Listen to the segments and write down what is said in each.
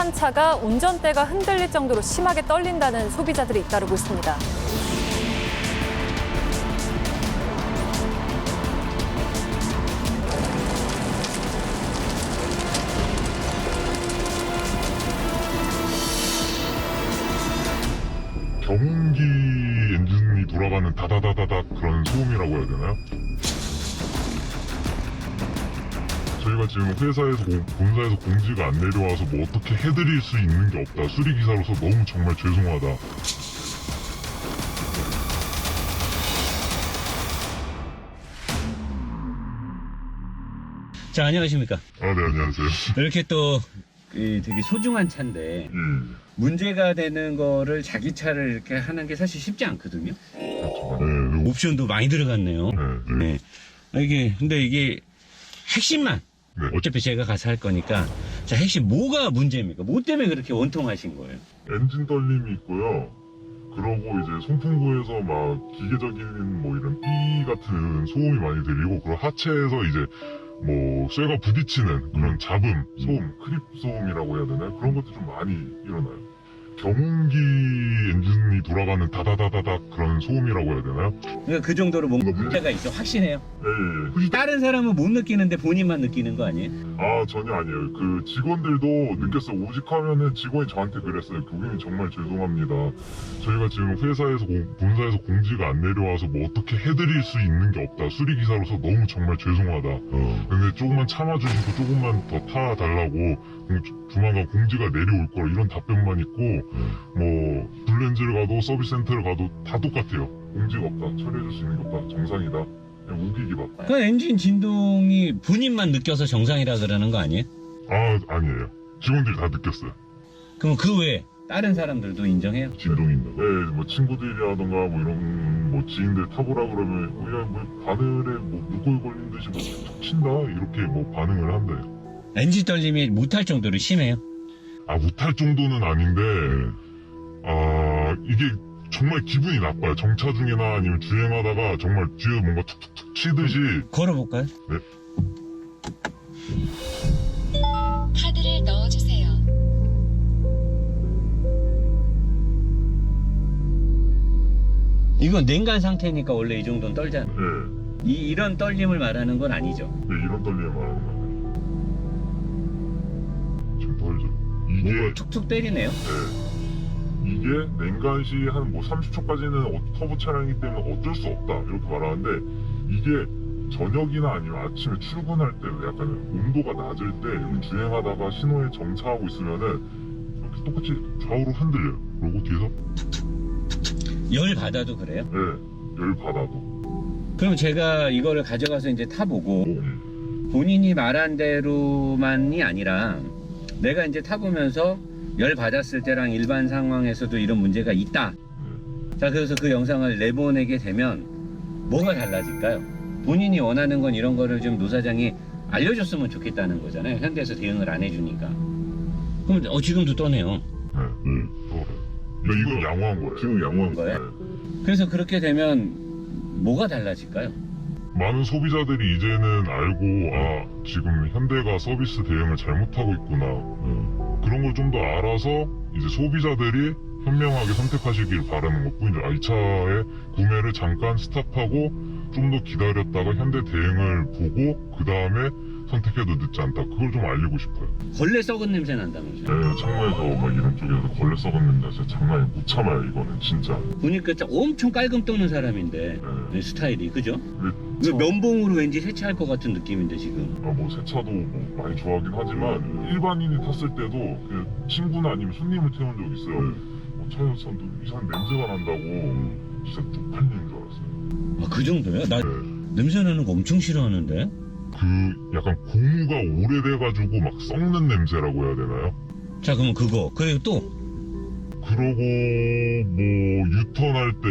한 차가 운전대가 흔들릴 정도로 심하게 떨린다는 소비자들이 잇따르고 있습니다. 경운기 엔진이 돌아가는 다다다다닥 그런 소음이라고 해야 되나요? 저희가 지금 회사에서 본사에서 공지가 안 내려와서 뭐 어떻게 해드릴 수 있는 게 없다. 수리기사로서 너무 정말 죄송하다. 자, 안녕하십니까. 네, 안녕하세요. 이렇게 또 되게 소중한 차인데 문제가 되는 거를 자기 차를 이렇게 하는 게 사실 쉽지 않거든요. 네, 옵션도 많이 들어갔네요. 네. 근데 이게 핵심만 네. 어차피 제가 가서 할 거니까, 자, 핵심 뭐가 문제입니까? 뭐 때문에 그렇게 원통하신 거예요? 엔진 떨림이 있고요. 그러고 이제 송풍구에서 막 기계적인 뭐 이런 삐 같은 소음이 많이 들리고, 그리고 하체에서 이제 뭐 쇠가 부딪히는 그런 잡음, 소음, 크립 소음이라고 해야 되나요? 그런 것도 좀 많이 일어나요. 경운기 엔진이 돌아가는 다다다다닥 그런 소음이라고 해야 되나요? 그러니까 그 정도로 뭔가 문제가 있어. 확신해요. 예. 다른 사람은 못 느끼는데 본인만 느끼는 거 아니에요? 아, 전혀 아니에요. 그 직원들도 느꼈어요. 오직하면은 직원이 저한테 그랬어요. 고객님 정말 죄송합니다. 저희가 지금 회사에서 본사에서 공지가 안 내려와서 뭐 어떻게 해드릴 수 있는 게 없다. 수리기사로서 너무 정말 죄송하다. 근데 조금만 참아주시고 조금만 더 타달라고, 조만간 공지가 내려올 거라, 이런 답변만 있고, 뭐 블렌즈를 가도 서비스 센터를 가도 다 똑같아요. 공지가 없다. 처리해줄 수 있는 게 없다. 정상이다. 그냥 우기기밖에. 그 엔진 진동이 본인만 느껴서 정상이라 그러는 거 아니에요? 아, 아니에요. 직원들이 다 느꼈어요. 그럼 그 외에 다른 사람들도 인정해요? 진동인다고. 네, 뭐 친구들이라던가 뭐 이런 뭐 지인들 타보라 그러면 그냥 뭐 바늘에 뭐 물고기 걸린 듯이 뭐 툭 친다 이렇게 뭐 반응을 한대요. 엔진 떨림이 못할 정도로 심해요? 아, 못할 정도는 아닌데, 이게 정말 기분이 나빠요. 정차 중이나 아니면 주행하다가 정말 뒤에서 뭔가 툭툭툭 치듯이. 걸어볼까요? 네. 카드를 넣어주세요. 이건 냉간 상태니까 원래 이 정도는 떨잖아. 네, 이런 떨림을 말하는 건 아니죠. 네, 이런 떨림을 말하는 거예요. 지금 떨죠. 이게, 뭔가 툭툭 때리네요. 네. 이게 냉간시 한 뭐 30초까지는 터보 차량이기 때문에 어쩔 수 없다 이렇게 말하는데, 이게 저녁이나 아니면 아침에 출근할 때 약간 온도가 낮을 때 이렇게 주행하다가 신호에 정차하고 있으면은 이렇게 똑같이 좌우로 흔들려요. 그리고 뒤에서 열 받아도 그래요? 네, 열 받아도. 그럼 제가 이거를 가져가서 이제 타보고 네. 본인이 말한 대로만이 아니라 내가 이제 타보면서 열 받았을 때랑 일반 상황에서도 이런 문제가 있다. 자, 그래서 그 영상을 내보내게 되면 뭐가 달라질까요? 본인이 원하는 건 이런 거를 좀 노사장이 알려줬으면 좋겠다는 거잖아요. 현대에서 대응을 안 해주니까. 그럼 지금도 떠네요. 네, 이건 양호한 거예요. 지금 양호한 거예요? 네. 그래서 그렇게 되면 뭐가 달라질까요? 많은 소비자들이 이제는 알고, 지금 현대가 서비스 대응을 잘못하고 있구나. 그런 걸 좀 더 알아서 이제 소비자들이 현명하게 선택하시길 바라는 것뿐이죠. 이 차의 구매를 잠깐 스탑하고 좀 더 기다렸다가 현대 대응을 보고 그 다음에 선택해도 늦지 않다. 그걸 좀 알리고 싶어요. 벌레 썩은 냄새 난다면서요? 네, 창문에서 막 이런 쪽에서 걸레 썩은 냄새 진짜 장난이 못 참아요. 이거는 진짜. 보니까 진짜 엄청 깔끔 떠는 사람인데 네, 스타일이 그죠? 왜 면봉으로 왠지 세차할 것 같은 느낌인데 지금. 뭐 세차도 뭐 많이 좋아하긴 하지만 일반인이 탔을 때도 그냥 친구나 아니면 손님을 태운 적 있어요. 뭐 차에서 이상한 냄새가 난다고 진짜 쪽팔리는 줄 알았어요. 아, 그 정도요? 나 네. 냄새 나는 거 엄청 싫어하는데. 그 약간 고무가 오래돼가지고 막 썩는 냄새라고 해야 되나요? 자, 그럼 그거 그리고 또 그러고 뭐 유턴할 때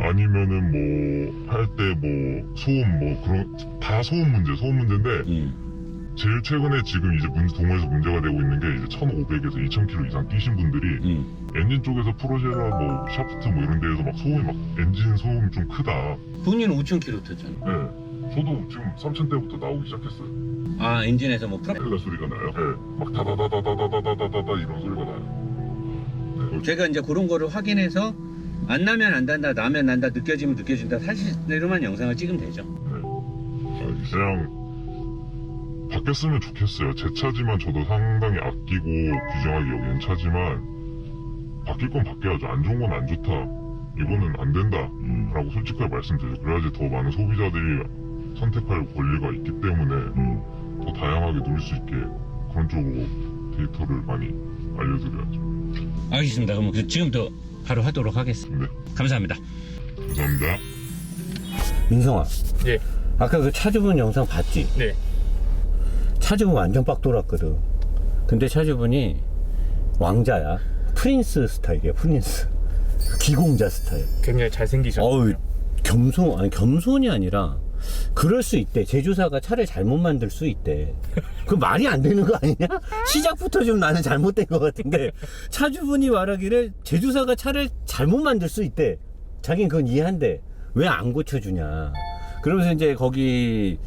아니면은 뭐 할 때 뭐 소음 뭐 그런 다 소음 문제인데 제일 최근에 지금 이제 동호에서 문제가 되고 있는 게 이제 1,500에서 2,000km 이상 뛰신 분들이 엔진 쪽에서 프로제라 뭐 샤프트 뭐 이런 데에서 막 소음이 막 엔진 소음 좀 크다. 본인은 5,000km 탔잖아. 네. 저도 지금 3,000대부터 나오기 시작했어요. 아 엔진에서 뭐 프로 헬라 소리가 나요. 네, 막 다다다다다다다다다다 이런 소리가 나요. 제가 이제 그런 거를 확인해서 안 나면 안 난다, 나면 난다, 느껴지면 느껴진다 사실대로만 영상을 찍으면 되죠. 그냥 바뀌었으면 좋겠어요. 제 차지만 저도 상당히 아끼고 귀중하게 여기는 차지만 바뀔 건 바뀌어야죠. 안 좋은 건 안 좋다. 이거는 안 된다. 라고 솔직하게 말씀드려요. 그래야지 더 많은 소비자들이 선택할 권리가 있기 때문에 더 다양하게 누릴 수 있게 그런 쪽으로 데이터를 많이 알려드려야죠. 알겠습니다. 그럼 지금부터 바로 하도록 하겠습니다. 네, 감사합니다. 감사합니다. 민성아, 예. 아까 그 차주분 영상 봤지? 네. 차주분 완전 빡 돌았거든. 근데 차주분이 왕자야. 프린스 스타일이야, 프린스. 기공자 스타일. 굉장히 잘생기셨어요. 어우, 겸손이 아니라, 그럴 수 있대. 제조사가 차를 잘못 만들 수 있대. 그 말이 안 되는 거 아니냐? 시작부터 좀 나는 잘못된 것 같은데, 차주분이 말하기를 제조사가 차를 잘못 만들 수 있대. 자기는 그건 이해한대. 왜 안 고쳐주냐. 그러면서 이제 거기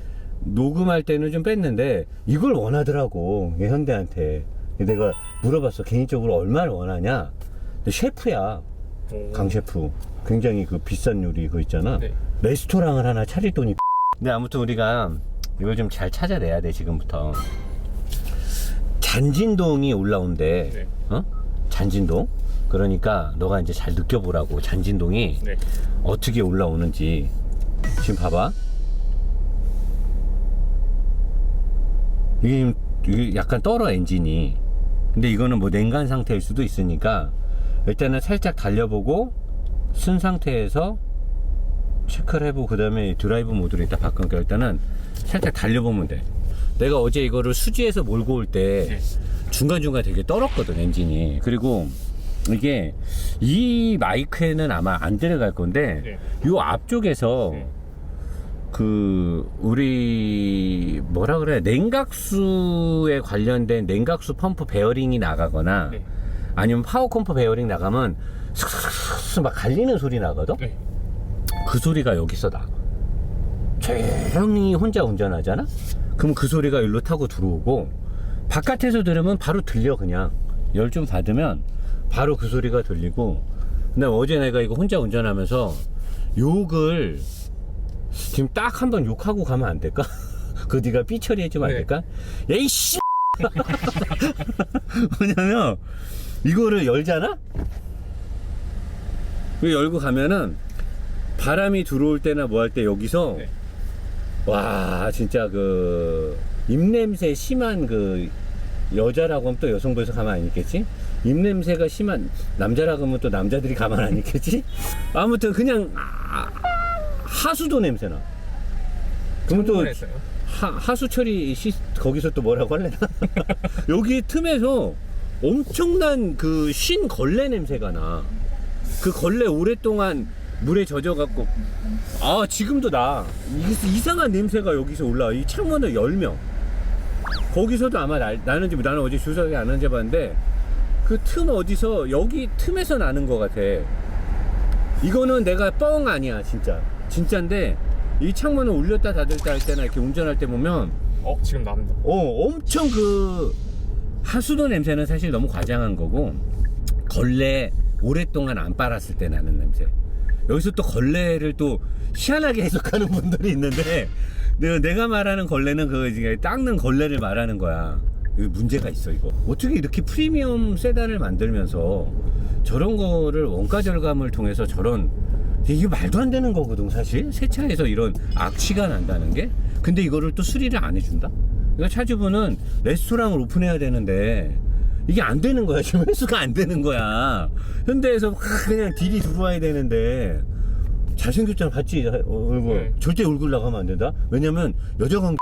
녹음할 때는 좀 뺐는데, 이걸 원하더라고, 현대한테. 내가 물어봤어. 개인적으로 얼마를 원하냐? 근데 셰프야. 강 셰프. 굉장히 그 비싼 요리 그거 있잖아. 네. 레스토랑을 하나 차릴 돈이. 근데 아무튼 우리가 이걸 좀 잘 찾아내야 돼, 지금부터. 잔진동이 올라온대. 네. 어? 잔진동. 그러니까 너가 이제 잘 느껴보라고. 잔진동이 네. 어떻게 올라오는지. 지금 봐봐. 이게 약간 떨어, 엔진이. 근데 이거는 뭐 냉간 상태일 수도 있으니까 일단은 살짝 달려보고 쓴 상태에서 체크를 해보고 그 다음에 드라이브 모드로 이따 바꾸니까 일단은 살짝 달려보면 돼. 내가 어제 이거를 수지에서 몰고 올 때 네. 중간중간 되게 떨었거든, 엔진이. 그리고 이게 이 마이크에는 아마 안 들어갈 건데 네. 요 앞쪽에서 네. 그 우리 뭐라 그래, 냉각수에 관련된 냉각수 펌프 베어링이 나가거나 네. 아니면 파워 컴프 베어링 나가면 슥슥슥 막 갈리는 소리 나거든. 네. 그 소리가 여기서 나. 조용히 혼자 운전하잖아. 그럼 그 소리가 일로 타고 들어오고, 바깥에서 들으면 바로 들려. 그냥 열 좀 받으면 바로 그 소리가 들리고. 근데 어제 내가 이거 혼자 운전하면서 욕을 지금 딱 한 번 욕하고 가면 안 될까? 그 네가 삐 처리해주면 안 네. 될까? 야이 씨. 뭐냐면 이거를 열잖아? 이거 열고 가면은 바람이 들어올 때나 뭐 할 때 여기서 네. 와 진짜 그 입냄새 심한 그 여자라고 하면 또 여성부에서 가만 안 있겠지? 입냄새가 심한 남자라고 하면 또 남자들이 가만 안 있겠지? 아무튼 그냥 하수도 냄새나. 그러면 또 성공했어요? 하수 처리 거기서 또 뭐라고 할래나? 여기 틈에서 엄청난 그 쉰 걸레 냄새가 나. 그 걸레 오랫동안 물에 젖어갖고 지금도 나. 이상한 냄새가 여기서 올라와. 이 창문을 열면 거기서도 아마 나는지, 나는 어제 주사기 안 앉아봤는데 그 틈 어디서 여기 틈에서 나는 것 같아. 이거는 내가 뻥 아니야. 진짜인데 이 창문을 올렸다 닫을다 할 때나 이렇게 운전할 때 보면 지금 납니다. 엄청 그 하수도 냄새는 사실 너무 과장한 거고, 걸레 오랫동안 안 빨았을 때 나는 냄새. 여기서 또 걸레를 또 희한하게 해석하는 분들이 있는데, 내가 말하는 걸레는 그 이제 닦는 걸레를 말하는 거야. 이거 문제가 있어. 이거 어떻게 이렇게 프리미엄 세단을 만들면서 저런 거를 원가 절감을 통해서 저런, 이게 말도 안 되는 거거든 사실. 새 차에서 이런 악취가 난다는 게. 근데 이거를 또 수리를 안 해준다. 그러니까 차주분은 레스토랑을 오픈해야 되는데 이게 안 되는 거야. 지금 회수가 안 되는 거야. 현대에서 그냥 딜이 들어와야 되는데. 잘생겼잖아. 봤지? 얼굴. 네. 절대 얼굴 나가면 안 된다. 왜냐면 여자관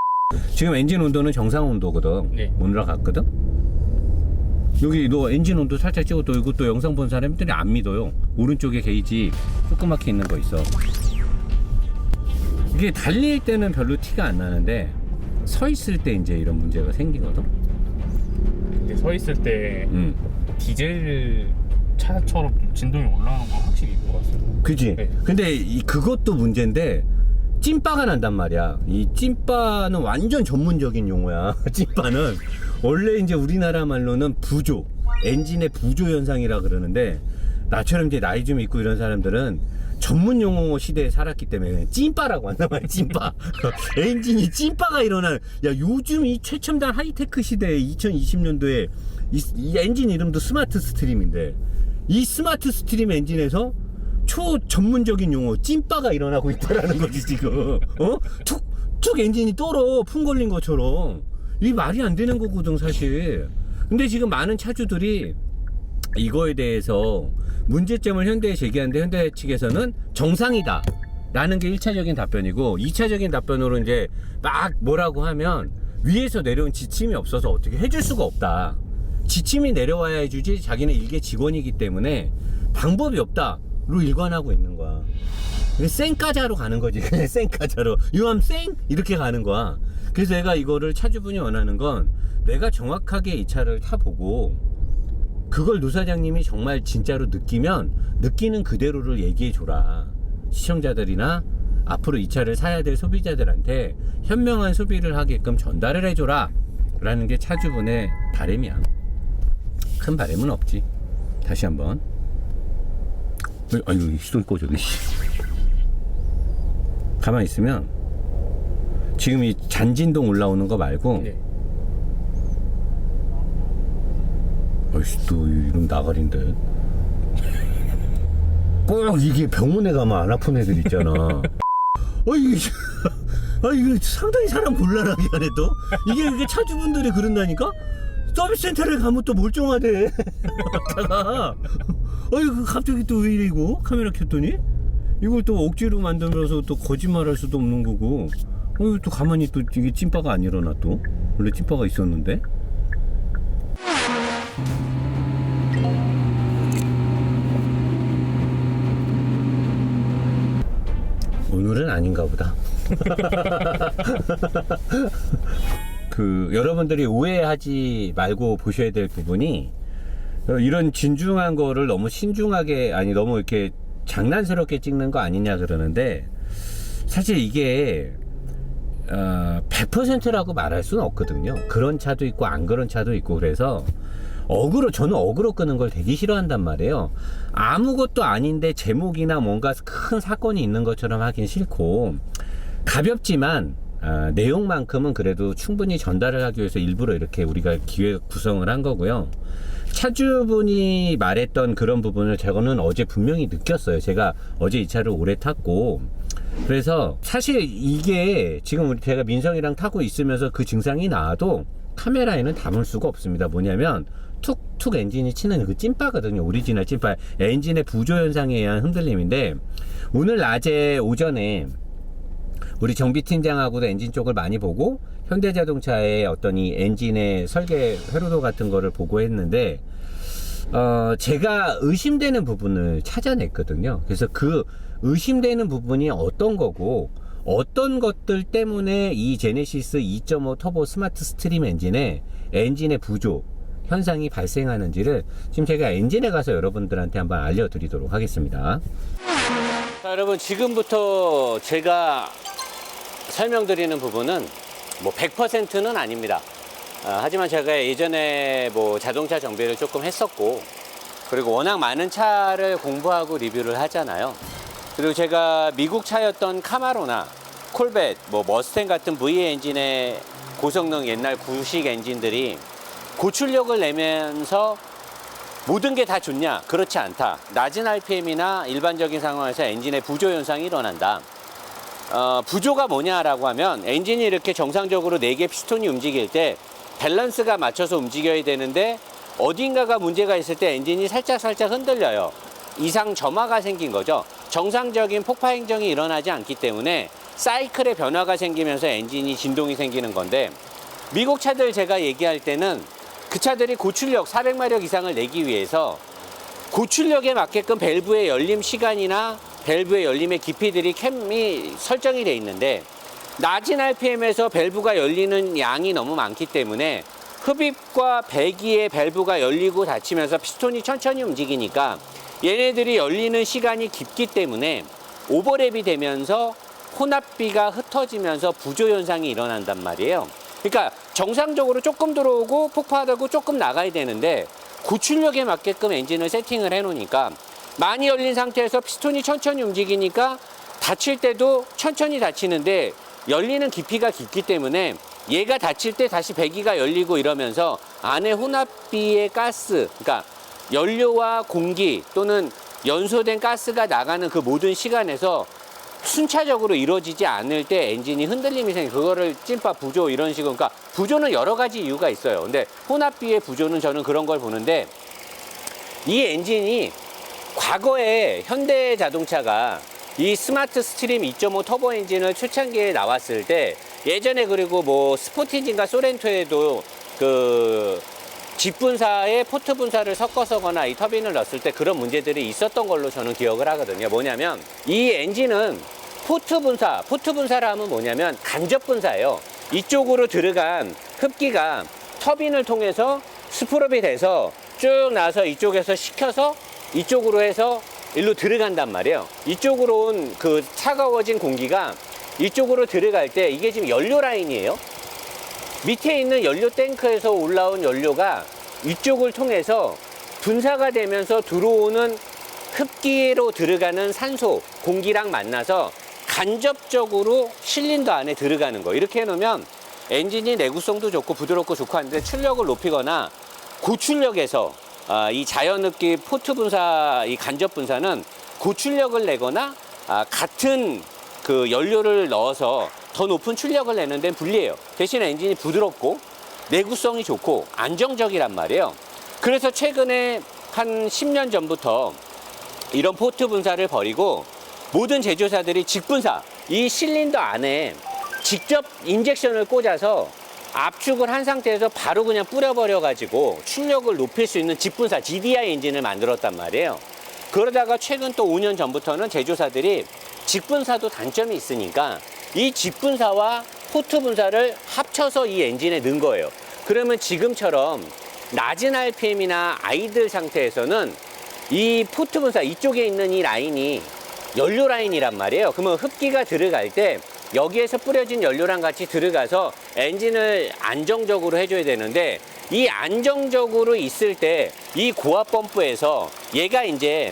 지금 엔진 온도는 정상 온도거든. 네. 오늘날 갔거든. 여기 너 엔진 온도 살짝 찍어도 이것도 영상 본 사람들이 안 믿어요. 오른쪽에 게이지 조그맣게 있는 거 있어. 이게 달릴 때는 별로 티가 안 나는데 서 있을 때 이제 이런 문제가 생기거든. 근데 서 있을 때 음. 디젤 차처럼 진동이 올라오는 건 확실히 있는 것 같습니다. 그지? 네. 근데 그것도 문제인데 찐빠가 난단 말이야. 이 찐빠는 완전 전문적인 용어야. 찐빠는 원래 이제 우리나라 말로는 부조, 엔진의 부조 현상이라 그러는데, 나처럼 이제 나이 좀 있고 이런 사람들은 전문 용어 시대에 살았기 때문에 찐빠라고 한단 말이야. 찐빠. 엔진이 찐빠가 일어나는, 야, 요즘 이 최첨단 하이테크 시대에 2020년도에 이 엔진 이름도 스마트 스트림인데, 이 스마트 스트림 엔진에서 초 전문적인 용어 찐빠가 일어나고 있다라는 거지 지금. 툭 엔진이 떨어, 풍 걸린 것처럼. 이게 말이 안 되는 거거든 사실. 근데 지금 많은 차주들이 이거에 대해서 문제점을 현대에 제기하는데, 현대 측에서는 정상이다 라는 게 1차적인 답변이고, 2차적인 답변으로 이제 막 뭐라고 하면 위에서 내려온 지침이 없어서 어떻게 해줄 수가 없다, 지침이 내려와야 해주지, 자기는 일개 직원이기 때문에 방법이 없다로 일관하고 있는 거야. 쌩까자로 가는 거지. 그냥 쌩까자로 유암 쌩 이렇게 가는 거야. 그래서 내가 이거를 차주분이 원하는 건, 내가 정확하게 이 차를 타보고 그걸 노사장님이 정말 진짜로 느끼면 느끼는 그대로를 얘기해 줘라. 시청자들이나 앞으로 이 차를 사야 될 소비자들한테 현명한 소비를 하게끔 전달을 해줘라 라는 게 차주분의 바람이야. 큰 바람은 없지. 다시 한번. 아유, 시동 꺼졌네. 가만히 있으면 지금 이 잔진동 올라오는 거 말고, 네. 어이씨, 또 이름 나가린데. 꼭 이게 병원에 가면 안 아픈 애들 있잖아. 이거 상당히 사람 곤란하게 하네 또. 이게 차주분들이 그런다니까? 서비스 센터를 가면 또 멀쩡하대. 갔다가 갑자기 또 왜 이러고 카메라 켰더니 이걸 또 억지로 만들어서 또 거짓말할 수도 없는 거고. 또 가만히 또 이게 찐빠가 안 일어나 또. 원래 찐빠가 있었는데. 오늘은 아닌가 보다. 여러분들이 오해하지 말고 보셔야 될 부분이, 이런 진중한 거를 너무 신중하게, 아니 너무 이렇게 장난스럽게 찍는 거 아니냐 그러는데, 사실 이게 100%라고 말할 수는 없거든요. 그런 차도 있고 안 그런 차도 있고. 그래서 저는 어그로 끄는 걸 되게 싫어한단 말이에요. 아무것도 아닌데 제목이나 뭔가 큰 사건이 있는 것처럼 하긴 싫고, 가볍지만 내용만큼은 그래도 충분히 전달을 하기 위해서 일부러 이렇게 우리가 기획 구성을 한 거고요. 차주분이 말했던 그런 부분을 저는 어제 분명히 느꼈어요. 제가 어제 이 차를 오래 탔고, 그래서 사실 이게 지금 제가 민성이랑 타고 있으면서 그 증상이 나와도 카메라에는 담을 수가 없습니다. 뭐냐면 툭툭 엔진이 치는 그 찐빠거든요. 오리지널 찐빠. 엔진의 부조 현상에 의한 흔들림인데, 오늘 낮에 오전에 우리 정비팀장하고도 엔진 쪽을 많이 보고, 현대자동차의 어떤 이 엔진의 설계 회로도 같은 거를 보고 했는데, 제가 의심되는 부분을 찾아냈거든요. 그래서 그 의심되는 부분이 어떤 거고, 어떤 것들 때문에 이 제네시스 2.5 터보 스마트 스트림 엔진의 부조 현상이 발생하는지를 지금 제가 엔진에 가서 여러분들한테 한번 알려드리도록 하겠습니다. 자, 여러분, 지금부터 제가 설명드리는 부분은 뭐 100%는 아닙니다. 하지만 제가 예전에 뭐 자동차 정비를 조금 했었고, 그리고 워낙 많은 차를 공부하고 리뷰를 하잖아요. 그리고 제가 미국 차였던 카마로나 콜벳, 뭐 머스탱 같은 V 엔진의 고성능 옛날 구식 엔진들이 고출력을 내면서 모든 게 다 좋냐? 그렇지 않다. 낮은 RPM이나 일반적인 상황에서 엔진의 부조 현상이 일어난다. 부조가 뭐냐라고 하면, 엔진이 이렇게 정상적으로 4개 피스톤이 움직일 때 밸런스가 맞춰서 움직여야 되는데, 어딘가가 문제가 있을 때 엔진이 살짝 흔들려요. 이상 점화가 생긴 거죠. 정상적인 폭파 행정이 일어나지 않기 때문에 사이클의 변화가 생기면서 엔진이 진동이 생기는 건데, 미국 차들 제가 얘기할 때는 그 차들이 고출력 400마력 이상을 내기 위해서 고출력에 맞게끔 밸브의 열림 시간이나 밸브의 열림의 깊이들이 캠이 설정이 돼 있는데, 낮은 RPM에서 밸브가 열리는 양이 너무 많기 때문에 흡입과 배기에 밸브가 열리고 닫히면서 피스톤이 천천히 움직이니까 얘네들이 열리는 시간이 깊기 때문에 오버랩이 되면서 혼합비가 흩어지면서 부조 현상이 일어난단 말이에요. 그러니까 정상적으로 조금 들어오고 폭발하고 조금 나가야 되는데 고출력에 맞게끔 엔진을 세팅을 해 놓으니까 많이 열린 상태에서 피스톤이 천천히 움직이니까 닫힐 때도 천천히 닫히는데 열리는 깊이가 깊기 때문에 얘가 닫힐 때 다시 배기가 열리고 이러면서 안에 혼합비의 가스, 그러니까 연료와 공기 또는 연소된 가스가 나가는 그 모든 시간에서 순차적으로 이루어지지 않을 때 엔진이 흔들림이 생겨. 그거를 찐빠 부조 이런 식으로. 그러니까 부조는 여러 가지 이유가 있어요. 근데 혼합비의 부조는 저는 그런 걸 보는데 이 엔진이 과거에 현대 자동차가 이 스마트 스트림 2.5 터보 엔진을 초창기에 나왔을 때 예전에 그리고 뭐 스포티지인가 소렌토에도 그 직분사에 포트 분사를 섞어서거나 이 터빈을 넣었을 때 그런 문제들이 있었던 걸로 저는 기억을 하거든요. 뭐냐면 이 엔진은 포트 분사라 하면 뭐냐면 간접 분사예요. 이쪽으로 들어간 흡기가 터빈을 통해서 스프롭이 돼서 쭉 나서 이쪽에서 식혀서 이쪽으로 해서 일로 들어간단 말이에요. 이쪽으로 온 그 차가워진 공기가 이쪽으로 들어갈 때 이게 지금 연료 라인이에요. 밑에 있는 연료 탱크에서 올라온 연료가 이쪽을 통해서 분사가 되면서 들어오는 흡기로 들어가는 산소, 공기랑 만나서 간접적으로 실린더 안에 들어가는 거. 이렇게 해놓으면 엔진이 내구성도 좋고 부드럽고 좋고 하는데 출력을 높이거나 고출력에서 이 자연흡기 포트 분사, 이 간접 분사는 고출력을 내거나 같은 그 연료를 넣어서 더 높은 출력을 내는 데는 불리해요. 대신 엔진이 부드럽고 내구성이 좋고 안정적이란 말이에요. 그래서 최근에 한 10년 전부터 이런 포트 분사를 버리고 모든 제조사들이 직분사, 이 실린더 안에 직접 인젝션을 꽂아서 압축을 한 상태에서 바로 그냥 뿌려버려 가지고 출력을 높일 수 있는 직분사 GDI 엔진을 만들었단 말이에요. 그러다가 최근 또 5년 전부터는 제조사들이 직분사도 단점이 있으니까 이 직분사와 포트 분사를 합쳐서 이 엔진에 넣은 거예요. 그러면 지금처럼 낮은 RPM이나 아이들 상태에서는 이 포트 분사 이쪽에 있는 이 라인이 연료 라인이란 말이에요. 그러면 흡기가 들어갈 때 여기에서 뿌려진 연료랑 같이 들어가서 엔진을 안정적으로 해줘야 되는데 이 안정적으로 있을 때 이 고압 펌프에서 얘가 이제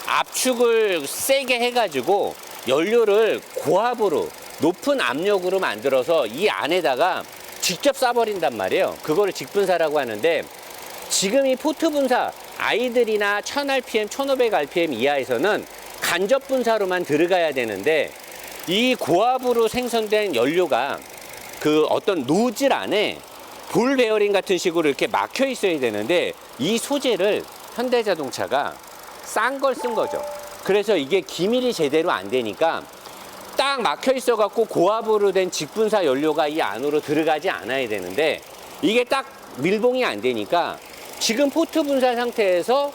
압축을 세게 해가지고 연료를 고압으로 높은 압력으로 만들어서 이 안에다가 직접 쏴버린단 말이에요. 그거를 직분사라고 하는데 지금 이 포트 분사 아이들이나 1000rpm, 1500rpm 이하에서는 간접 분사로만 들어가야 되는데 이 고압으로 생성된 연료가 그 어떤 노즐 안에 볼 베어링 같은 식으로 이렇게 막혀 있어야 되는데 이 소재를 현대자동차가 싼 걸 쓴 거죠. 그래서 이게 기밀이 제대로 안 되니까 딱 막혀 있어 갖고 고압으로 된 직분사 연료가 이 안으로 들어가지 않아야 되는데 이게 딱 밀봉이 안 되니까 지금 포트 분사 상태에서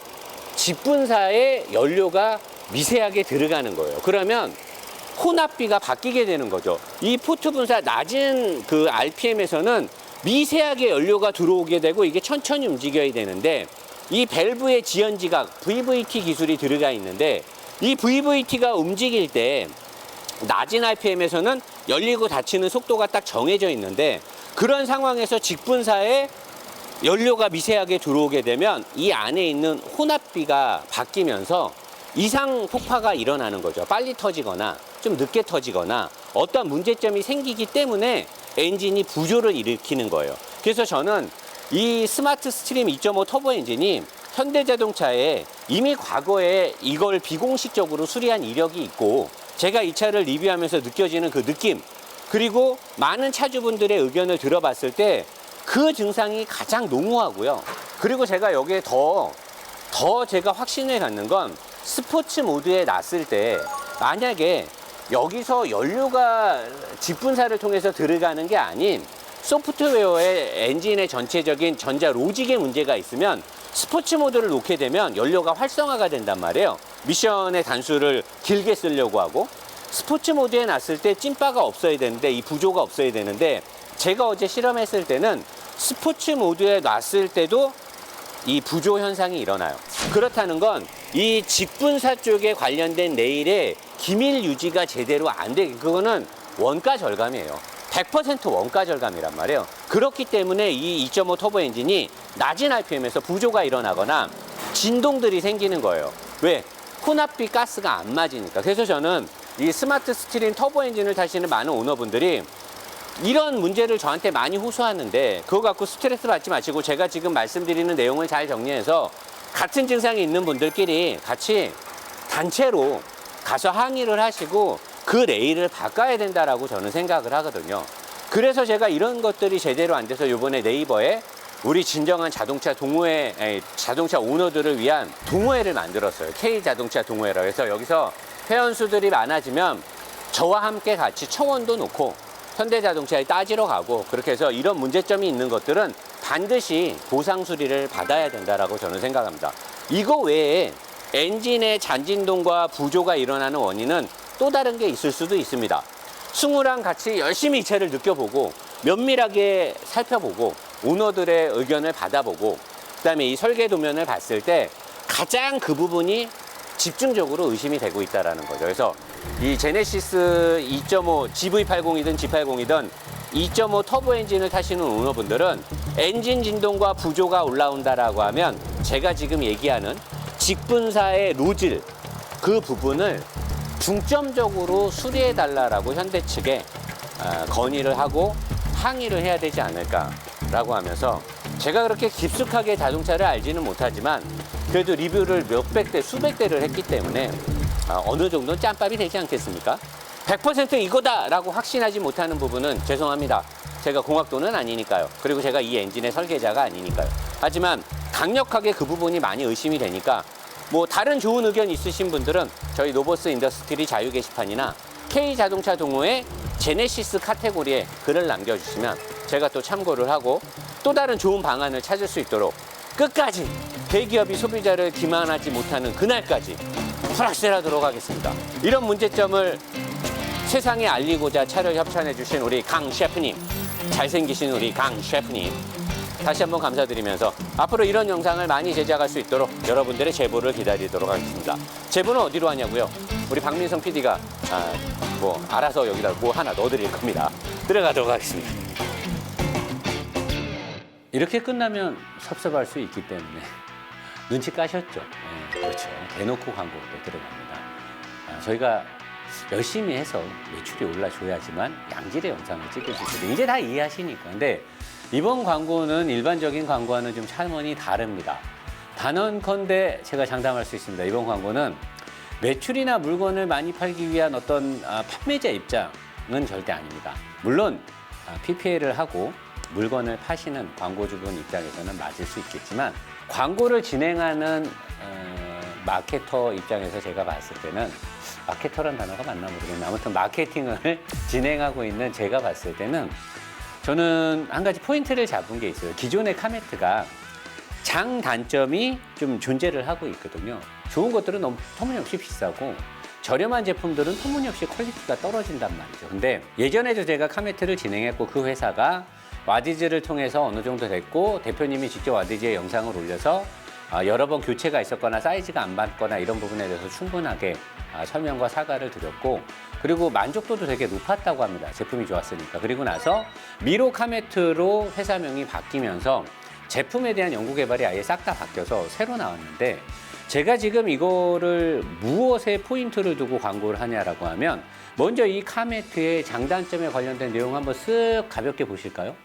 직분사에 연료가 미세하게 들어가는 거예요. 그러면 혼합비가 바뀌게 되는 거죠. 이 포트 분사 낮은 그 RPM에서는 미세하게 연료가 들어오게 되고 이게 천천히 움직여야 되는데 이 밸브의 지연지각 VVT 기술이 들어가 있는데 이 VVT가 움직일 때 낮은 RPM에서는 열리고 닫히는 속도가 딱 정해져 있는데 그런 상황에서 직분사에 연료가 미세하게 들어오게 되면 이 안에 있는 혼합비가 바뀌면서 이상 폭파가 일어나는 거죠. 빨리 터지거나 좀 늦게 터지거나 어떤 문제점이 생기기 때문에 엔진이 부조를 일으키는 거예요. 그래서 저는 이 스마트 스트림 2.5 터보 엔진이 현대자동차에 이미 과거에 이걸 비공식적으로 수리한 이력이 있고 제가 이 차를 리뷰하면서 느껴지는 그 느낌 그리고 많은 차주분들의 의견을 들어봤을 때 그 증상이 가장 농후하고요. 그리고 제가 여기에 더 제가 확신을 갖는 건 스포츠 모드에 놨을 때 만약에 여기서 연료가 직분사를 통해서 들어가는 게 아닌 소프트웨어의 엔진의 전체적인 전자 로직에 문제가 있으면 스포츠 모드를 놓게 되면 연료가 활성화가 된단 말이에요. 미션의 단수를 길게 쓰려고 하고 스포츠 모드에 놨을 때 찐바가 없어야 되는데 이 부조가 없어야 되는데 제가 어제 실험했을 때는 스포츠 모드에 놨을 때도 이 부조 현상이 일어나요. 그렇다는 건 이 직분사 쪽에 관련된 레일에 기밀 유지가 제대로 안 돼. 그거는 원가 절감이에요. 100% 원가 절감이란 말이에요. 그렇기 때문에 이 2.5 터보 엔진이 낮은 RPM에서 부조가 일어나거나 진동들이 생기는 거예요. 왜? 혼합비 가스가 안 맞으니까. 그래서 저는 이 스마트 스트림 터보 엔진을 타시는 많은 오너분들이 이런 문제를 저한테 많이 호소하는데 그거 갖고 스트레스 받지 마시고 제가 지금 말씀드리는 내용을 잘 정리해서 같은 증상이 있는 분들끼리 같이 단체로 가서 항의를 하시고 그 레일을 바꿔야 된다라고 저는 생각을 하거든요. 그래서 제가 이런 것들이 제대로 안 돼서 이번에 네이버에 우리 진정한 자동차 동호회, 자동차 오너들을 위한 동호회를 만들었어요. K자동차 동호회라고 해서 여기서 회원수들이 많아지면 저와 함께 같이 청원도 놓고 현대자동차에 따지러 가고 그렇게 해서 이런 문제점이 있는 것들은 반드시 보상 수리를 받아야 된다라고 저는 생각합니다. 이거 외에 엔진의 잔진동과 부조가 일어나는 원인은 또 다른 게 있을 수도 있습니다. 승우랑 같이 열심히 이 차를 느껴보고 면밀하게 살펴보고 오너들의 의견을 받아보고 그다음에 이 설계 도면을 봤을 때 가장 그 부분이 집중적으로 의심이 되고 있다는 거죠. 그래서 이 제네시스 2.5 GV80이든 G80이든 2.5 터보 엔진을 타시는 오너분들은 엔진 진동과 부조가 올라온다라고 하면 제가 지금 얘기하는 직분사의 노즐 그 부분을 중점적으로 수리해 달라라고 현대 측에 건의를 하고 항의를 해야 되지 않을까라고 하면서 제가 그렇게 깊숙하게 자동차를 알지는 못하지만 그래도 리뷰를 몇백 대, 수백 대를 했기 때문에 어느 정도는 짬밥이 되지 않겠습니까? 100% 이거다라고 확신하지 못하는 부분은 죄송합니다. 제가 공학도는 아니니까요. 그리고 제가 이 엔진의 설계자가 아니니까요. 하지만 강력하게 그 부분이 많이 의심이 되니까 뭐 다른 좋은 의견 있으신 분들은 저희 노버스 인더스트리 자유 게시판이나 K자동차 동호회 제네시스 카테고리에 글을 남겨주시면 제가 또 참고를 하고 또 다른 좋은 방안을 찾을 수 있도록 끝까지 대기업이 소비자를 기만하지 못하는 그날까지 풀악셀하도록 하겠습니다. 이런 문제점을 세상에 알리고자 차를 협찬해 주신 우리 강 셰프님, 잘생기신 우리 강 셰프님 다시 한번 감사드리면서 앞으로 이런 영상을 많이 제작할 수 있도록 여러분들의 제보를 기다리도록 하겠습니다. 제보는 어디로 하냐고요? 우리 박민성 PD가 뭐 알아서 여기다 뭐 하나 넣어드릴 겁니다. 들어가도록 하겠습니다. 이렇게 끝나면 섭섭할 수 있기 때문에 눈치 까셨죠? 네, 그렇죠. 대놓고 광고도 들어갑니다. 저희가 열심히 해서 매출이 올라줘야지만 양질의 영상을 찍을 수 있거든요. 이제 다 이해하시니까. 근데 이번 광고는 일반적인 광고와는 좀 차원이 다릅니다. 단언컨대 제가 장담할 수 있습니다. 이번 광고는 매출이나 물건을 많이 팔기 위한 어떤 판매자 입장은 절대 아닙니다. 물론 PPL을 하고 물건을 파시는 광고주분 입장에서는 맞을 수 있겠지만 광고를 진행하는 마케터 입장에서 제가 봤을 때는 마케터란 단어가 맞나 모르겠네. 아무튼 마케팅을 진행하고 있는 제가 봤을 때는 저는 한 가지 포인트를 잡은 게 있어요. 기존의 카메트가 장단점이 좀 존재를 하고 있거든요. 좋은 것들은 너무 터무니없이 비싸고 저렴한 제품들은 터무니없이 퀄리티가 떨어진단 말이죠. 근데 예전에도 제가 카메트를 진행했고 그 회사가 와디즈를 통해서 어느 정도 됐고 대표님이 직접 와디즈에 영상을 올려서 여러 번 교체가 있었거나 사이즈가 안 맞거나 이런 부분에 대해서 충분하게 설명과 사과를 드렸고 그리고 만족도도 되게 높았다고 합니다. 제품이 좋았으니까. 그리고 나서 미로 카메트로 회사명이 바뀌면서 제품에 대한 연구 개발이 아예 싹 다 바뀌어서 새로 나왔는데 제가 지금 이거를 무엇에 포인트를 두고 광고를 하냐라고 하면 먼저 이 카메트의 장단점에 관련된 내용 한번 쓱 가볍게 보실까요?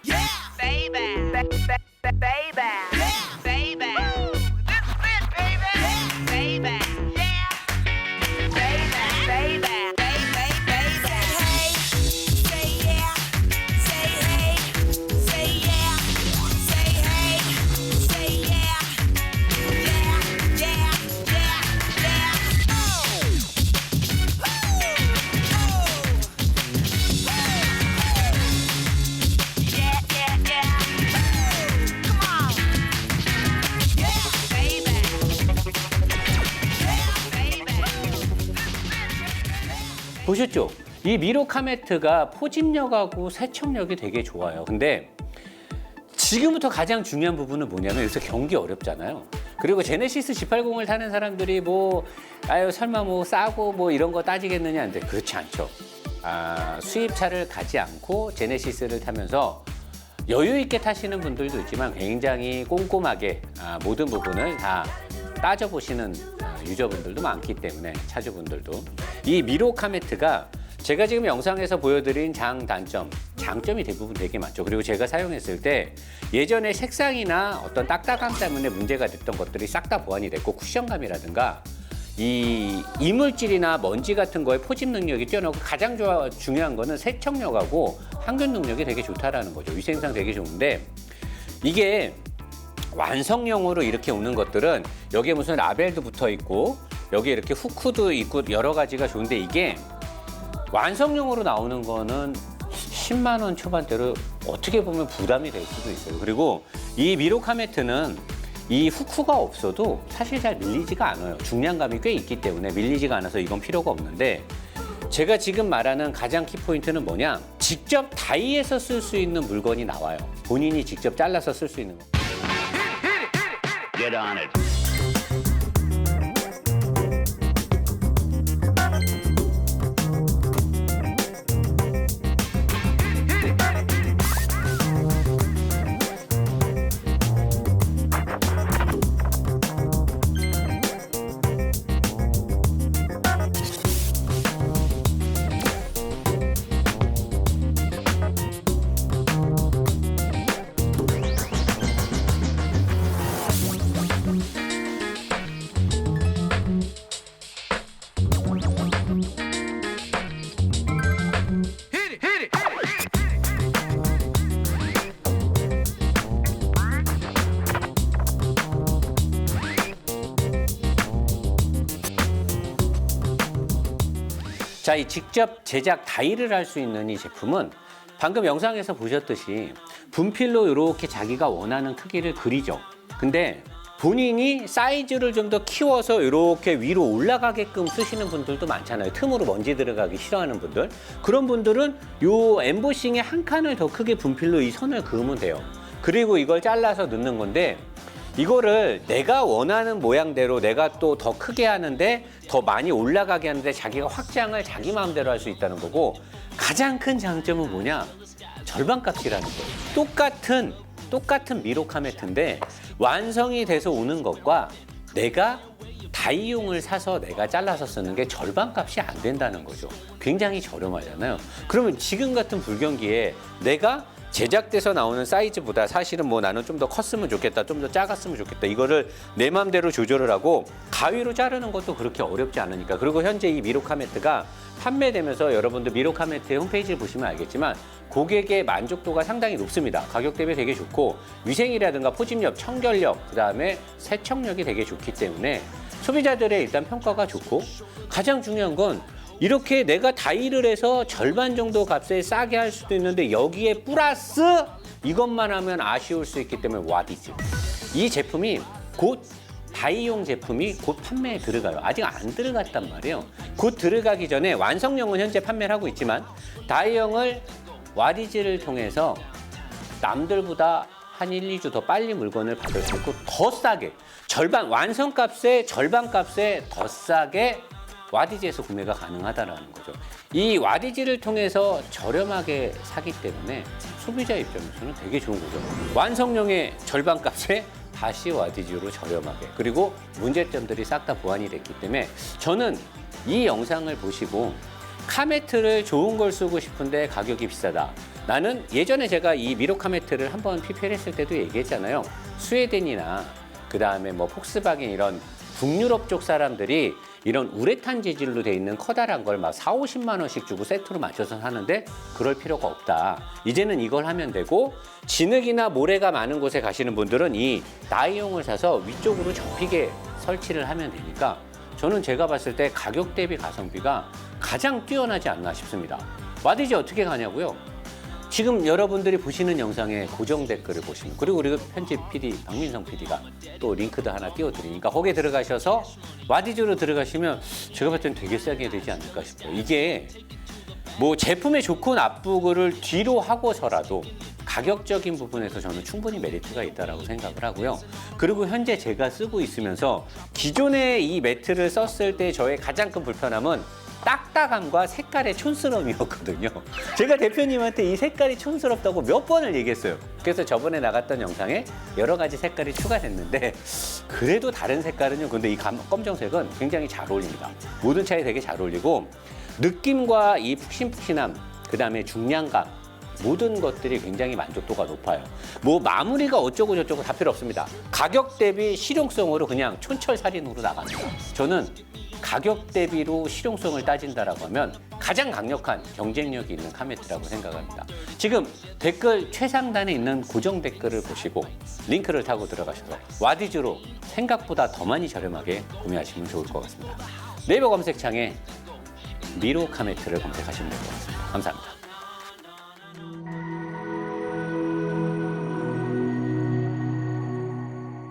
보셨죠? 이 미로 카메트가 포집력하고 세척력이 되게 좋아요. 근데 지금부터 가장 중요한 부분은 뭐냐면 요새 경기 어렵잖아요. 그리고 제네시스 G80을 타는 사람들이 뭐 아유 설마 뭐 싸고 뭐 이런 거 따지겠느냐 한데 그렇지 않죠. 수입차를 가지 않고 제네시스를 타면서 여유 있게 타시는 분들도 있지만 굉장히 꼼꼼하게 모든 부분을 다 따져보시는 유저분들도 많기 때문에 차주분들도 이 미로 카메트가 제가 지금 영상에서 보여드린 장점이 대부분 되게 많죠. 그리고 제가 사용했을 때 예전에 색상이나 어떤 딱딱함 때문에 문제가 됐던 것들이 싹 다 보완이 됐고 쿠션감이라든가 이 이물질이나 먼지 같은 거에 포집 능력이 뛰어나고 가장 중요한 거는 세척력하고 항균 능력이 되게 좋다라는 거죠. 위생상 되게 좋은데 이게 완성형으로 이렇게 오는 것들은 여기에 무슨 라벨도 붙어 있고 여기에 이렇게 후크도 있고 여러 가지가 좋은데 이게 완성형으로 나오는 거는 10만 원 초반대로 어떻게 보면 부담이 될 수도 있어요. 그리고 이 미로 카메트는 이 후크가 없어도 사실 잘 밀리지가 않아요. 중량감이 꽤 있기 때문에 밀리지가 않아서 이건 필요가 없는데 제가 지금 말하는 가장 키포인트는 뭐냐? 직접 다이에서 쓸 수 있는 물건이 나와요. 본인이 직접 잘라서 쓸 수 있는 거. Get on it. 자, 이 직접 제작 다이를 할 수 있는 이 제품은 방금 영상에서 보셨듯이 분필로 이렇게 자기가 원하는 크기를 그리죠. 근데 본인이 사이즈를 좀 더 키워서 이렇게 위로 올라가게끔 쓰시는 분들도 많잖아요. 틈으로 먼지 들어가기 싫어하는 분들. 그런 분들은 요 엠보싱에 한 칸을 더 크게 분필로 이 선을 그으면 돼요. 그리고 이걸 잘라서 넣는 건데 이거를 내가 원하는 모양대로 내가 또 더 크게 하는데 더 많이 올라가게 하는데 자기가 확장을 자기 마음대로 할 수 있다는 거고 가장 큰 장점은 뭐냐? 절반값이라는 거예요. 똑같은 미로 카메트인데 완성이 돼서 오는 것과 내가 다이용을 사서 내가 잘라서 쓰는 게 절반값이 안 된다는 거죠. 굉장히 저렴하잖아요. 그러면 지금 같은 불경기에 내가 제작돼서 나오는 사이즈보다 사실은 뭐 나는 좀 더 컸으면 좋겠다, 좀 더 작았으면 좋겠다. 이거를 내 맘대로 조절을 하고 가위로 자르는 것도 그렇게 어렵지 않으니까. 그리고 현재 이 미로 카메트가 판매되면서 여러분들 미로 카메트의 홈페이지를 보시면 알겠지만 고객의 만족도가 상당히 높습니다. 가격 대비 되게 좋고 위생이라든가 포집력, 청결력, 그다음에 세척력이 되게 좋기 때문에 소비자들의 일단 평가가 좋고 가장 중요한 건 이렇게 내가 다이를 해서 절반 정도 값에 싸게 할 수도 있는데 여기에 플러스 이것만 하면 아쉬울 수 있기 때문에 와디즈. 이 제품이 곧 다이용 제품이 곧 판매에 들어가요. 아직 안 들어갔단 말이에요. 곧 들어가기 전에 완성형은 현재 판매를 하고 있지만 다이용을 와디즈를 통해서 남들보다 한 1, 2주 더 빨리 물건을 받을 수 있고 더 싸게 절반 완성값의 절반값에 더 싸게 와디즈에서 구매가 가능하다는 거죠. 이 와디즈를 통해서 저렴하게 사기 때문에 소비자 입장에서는 되게 좋은 거죠. 완성형의 절반값에 다시 와디즈로 저렴하게 그리고 문제점들이 싹 다 보완이 됐기 때문에 저는 이 영상을 보시고 카메트를 좋은 걸 쓰고 싶은데 가격이 비싸다. 나는 예전에 제가 이 미로 카메트를 한번 PPL 했을 때도 얘기했잖아요. 스웨덴이나 그 다음에 뭐 폭스바겐 이런 북유럽 쪽 사람들이 이런 우레탄 재질로 돼 있는 커다란 걸 막 4, 50만 원씩 주고 세트로 맞춰서 사는데 그럴 필요가 없다. 이제는 이걸 하면 되고 진흙이나 모래가 많은 곳에 가시는 분들은 이 다이용을 사서 위쪽으로 접히게 설치를 하면 되니까 저는 제가 봤을 때 가격 대비 가성비가 가장 뛰어나지 않나 싶습니다. 와디즈 어떻게 가냐고요? 지금 여러분들이 보시는 영상에 고정 댓글을 보시면 그리고 우리 편집 PD 박민성 PD가 또 링크도 하나 띄워드리니까 거기에 들어가셔서 와디즈로 들어가시면 제가 봤을 땐 되게 싸게 되지 않을까 싶어요. 이게 뭐 제품의 좋고 나쁘고를 뒤로 하고서라도 가격적인 부분에서 저는 충분히 메리트가 있다라고 생각을 하고요. 그리고 현재 제가 쓰고 있으면서 기존에 이 매트를 썼을 때 저의 가장 큰 불편함은 딱딱함과 색깔의 촌스러움이었거든요. 제가 대표님한테 이 색깔이 촌스럽다고 몇 번을 얘기했어요. 그래서 저번에 나갔던 영상에 여러 가지 색깔이 추가됐는데 그래도 다른 색깔은요. 근데 이 검정색은 굉장히 잘 어울립니다. 모든 차에 되게 잘 어울리고 느낌과 이 푹신푹신함, 그 다음에 중량감 모든 것들이 굉장히 만족도가 높아요. 뭐 마무리가 어쩌고 저쩌고 다 필요 없습니다. 가격 대비 실용성으로 그냥 촌철살인으로 나갑니다. 저는 가격 대비로 실용성을 따진다라고 하면 가장 강력한 경쟁력이 있는 카메트라고 생각합니다. 지금 댓글 최상단에 있는 고정 댓글을 보시고 링크를 타고 들어가셔서 와디즈로 생각보다 더 많이 저렴하게 구매하시면 좋을 것 같습니다. 네이버 검색창에 미로 카메트를 검색하시면 될 것 같습니다. 감사합니다.